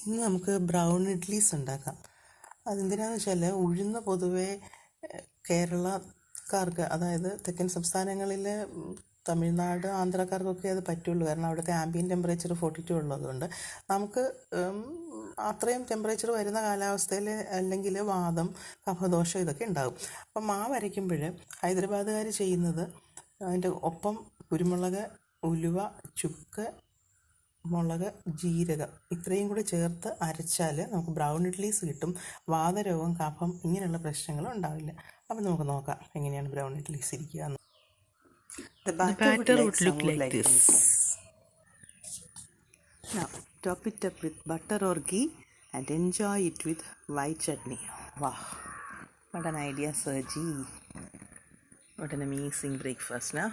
ഇന്ന് നമുക്ക് ബ്രൗൺ ഇഡ്ലീസ് ഉണ്ടാക്കാം. അതെന്തിനാണെന്ന് വെച്ചാൽ ഉഴുന്ന് പൊതുവേ കേരളക്കാർക്ക്, അതായത് തെക്കൻ സംസ്ഥാനങ്ങളിലെ തമിഴ്നാട് ആന്ധ്രാക്കാർക്കൊക്കെ അത് പറ്റുള്ളൂ. കാരണം അവിടുത്തെ ആംബിയൻ ടെമ്പറേച്ചർ 42 ഉള്ളതുകൊണ്ട് നമുക്ക് അത്രയും ടെമ്പറേച്ചർ വരുന്ന കാലാവസ്ഥയിൽ അല്ലെങ്കിൽ വാദം, കഫദോഷം ഇതൊക്കെ ഉണ്ടാകും. അപ്പം മാവ് അരയ്ക്കുമ്പോൾ ഹൈദരാബാദുകാർ ചെയ്യുന്നത് അതിൻ്റെ ഒപ്പം കുരുമുളക്, ഉലുവ, ചുക്ക്, മുളക്, ജീരകം ഇത്രയും കൂടി ചേർത്ത് അരച്ചാൽ നമുക്ക് ബ്രൗൺ ഇഡ്ലീസ് കിട്ടും. വാതരോഗം, കഫം ഇങ്ങനെയുള്ള പ്രശ്നങ്ങൾ ഉണ്ടാവില്ല. അപ്പം നമുക്ക് നോക്കാം എങ്ങനെയാണ് ബ്രൗൺ ഇഡ്ലീസ് ഇരിക്കുക എന്ന്. The batter would look like this. Now top it up with butter or ghee and enjoy it with white chutney. Wow, what an idea, Sergi. What an amazing breakfast, now.